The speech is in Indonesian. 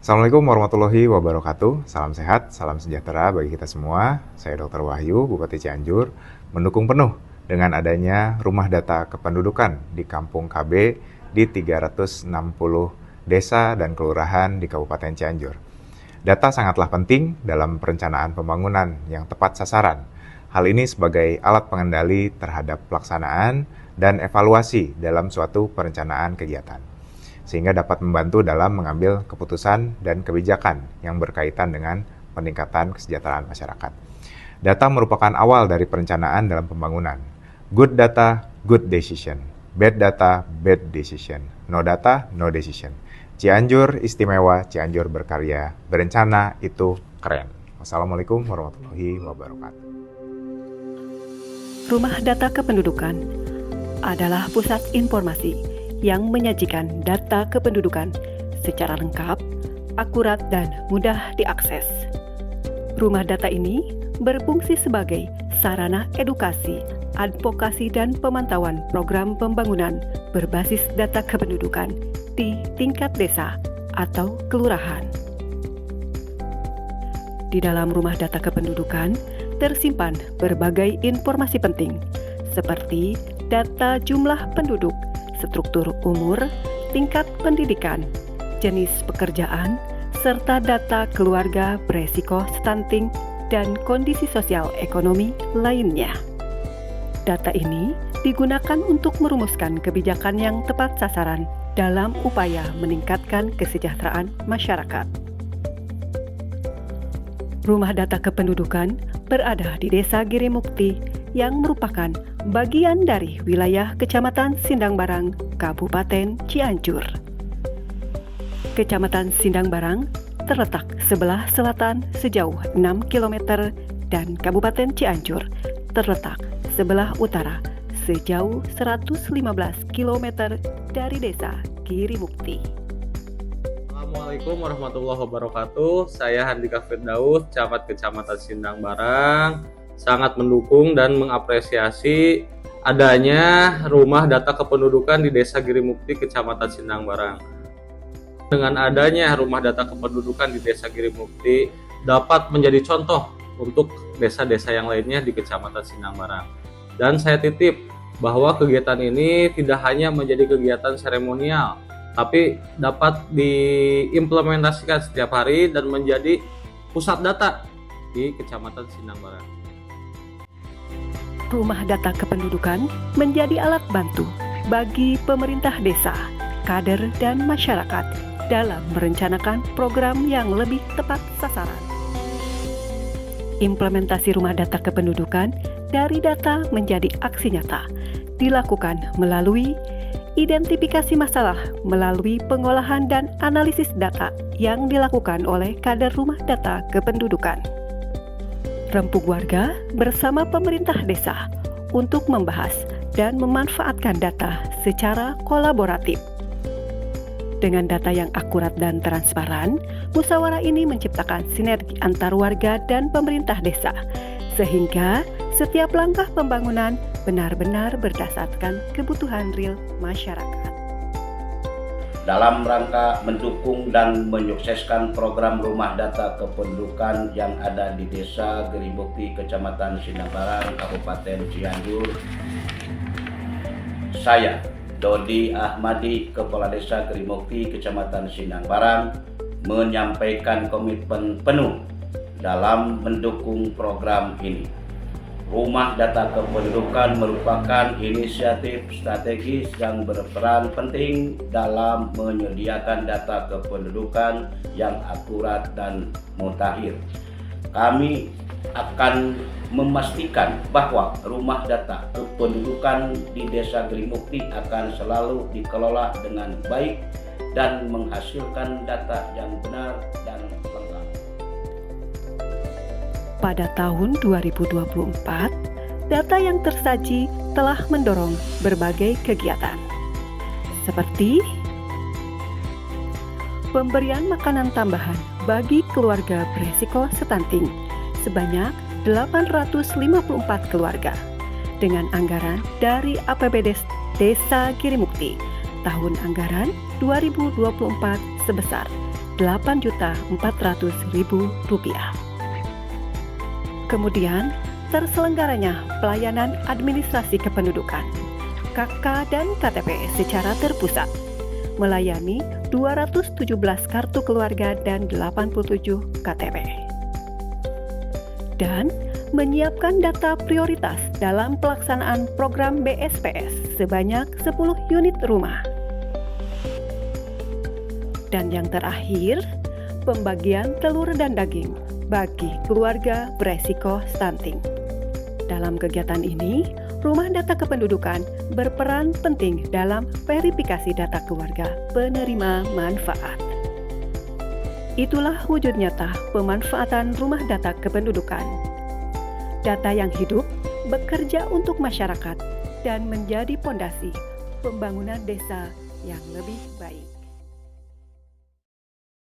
Assalamualaikum warahmatullahi wabarakatuh. Salam sehat, salam sejahtera bagi kita semua. Saya Dr. Wahyu, Bupati Cianjur, mendukung penuh dengan adanya rumah data kependudukan di Kampung KB di 360 desa dan kelurahan di Kabupaten Cianjur. Data sangatlah penting dalam perencanaan pembangunan yang tepat sasaran. Hal ini sebagai alat pengendali terhadap pelaksanaan dan evaluasi dalam suatu perencanaan kegiatan, sehingga dapat membantu dalam mengambil keputusan dan kebijakan yang berkaitan dengan peningkatan kesejahteraan masyarakat. Data merupakan awal dari perencanaan dalam pembangunan. Good data, good decision. Bad data, bad decision. No data, no decision. Cianjur istimewa, Cianjur berkarya. Berencana itu keren. Wassalamualaikum warahmatullahi wabarakatuh. Rumah Data Kependudukan adalah pusat informasi yang menyajikan data kependudukan secara lengkap, akurat, dan mudah diakses. Rumah data ini berfungsi sebagai sarana edukasi, advokasi, dan pemantauan program pembangunan berbasis data kependudukan di tingkat desa atau kelurahan. Di dalam rumah data kependudukan tersimpan berbagai informasi penting seperti data jumlah penduduk, struktur umur, tingkat pendidikan, jenis pekerjaan, serta data keluarga beresiko stunting dan kondisi sosial ekonomi lainnya. Data ini digunakan untuk merumuskan kebijakan yang tepat sasaran dalam upaya meningkatkan kesejahteraan masyarakat. Rumah Data Kependudukan berada di Desa Girimukti yang merupakan bagian dari wilayah Kecamatan Sindangbarang, Kabupaten Cianjur. Kecamatan Sindangbarang terletak sebelah selatan sejauh 6 km dan Kabupaten Cianjur terletak sebelah utara sejauh 115 km dari Desa Girimukti. Assalamualaikum warahmatullahi wabarakatuh. Saya Handika Firdaus, Camat Kecamatan Sindangbarang, sangat mendukung dan mengapresiasi adanya rumah data kependudukan di Desa Girimukti, Kecamatan Sindangbarang. Dengan adanya rumah data kependudukan di Desa Girimukti dapat menjadi contoh untuk desa-desa yang lainnya di Kecamatan Sindangbarang. Dan saya titip bahwa kegiatan ini tidak hanya menjadi kegiatan seremonial, tapi dapat diimplementasikan setiap hari dan menjadi pusat data di Kecamatan Sindangbarang. Rumah Data Kependudukan menjadi alat bantu bagi pemerintah desa, kader, dan masyarakat dalam merencanakan program yang lebih tepat sasaran. Implementasi Rumah Data Kependudukan dari data menjadi aksi nyata dilakukan melalui identifikasi masalah melalui pengolahan dan analisis data yang dilakukan oleh kader Rumah Data Kependudukan. Rempuk warga bersama pemerintah desa untuk membahas dan memanfaatkan data secara kolaboratif. Dengan data yang akurat dan transparan, musyawarah ini menciptakan sinergi antar warga dan pemerintah desa, sehingga setiap langkah pembangunan benar-benar berdasarkan kebutuhan real masyarakat. Dalam rangka mendukung dan menyukseskan program Rumah Data Kependudukan yang ada di Desa Girimukti, Kecamatan Sindangbarang, Kabupaten Cianjur, saya, Dodi Ahmadi, Kepala Desa Girimukti, Kecamatan Sindangbarang, menyampaikan komitmen penuh dalam mendukung program ini. Rumah Data Kependudukan merupakan inisiatif strategis yang berperan penting dalam menyediakan data kependudukan yang akurat dan mutakhir. Kami akan memastikan bahwa Rumah Data Kependudukan di Desa Girimukti akan selalu dikelola dengan baik dan menghasilkan data yang benar dan lengkap. Pada tahun 2024, data yang tersaji telah mendorong berbagai kegiatan, seperti pemberian makanan tambahan bagi keluarga beresiko stunting sebanyak 854 keluarga dengan anggaran dari APBD Desa Girimukti tahun anggaran 2024 sebesar Rp8.400.000. Kemudian, terselenggaranya pelayanan administrasi kependudukan KK dan KTP secara terpusat, melayani 217 kartu keluarga dan 87 KTP. Dan menyiapkan data prioritas dalam pelaksanaan program BSPS sebanyak 10 unit rumah. Dan yang terakhir, pembagian telur dan daging bagi keluarga beresiko stunting. Dalam kegiatan ini, Rumah Data Kependudukan berperan penting dalam verifikasi data keluarga penerima manfaat. Itulah wujud nyata pemanfaatan Rumah Data Kependudukan. Data yang hidup, bekerja untuk masyarakat, dan menjadi pondasi pembangunan desa yang lebih baik.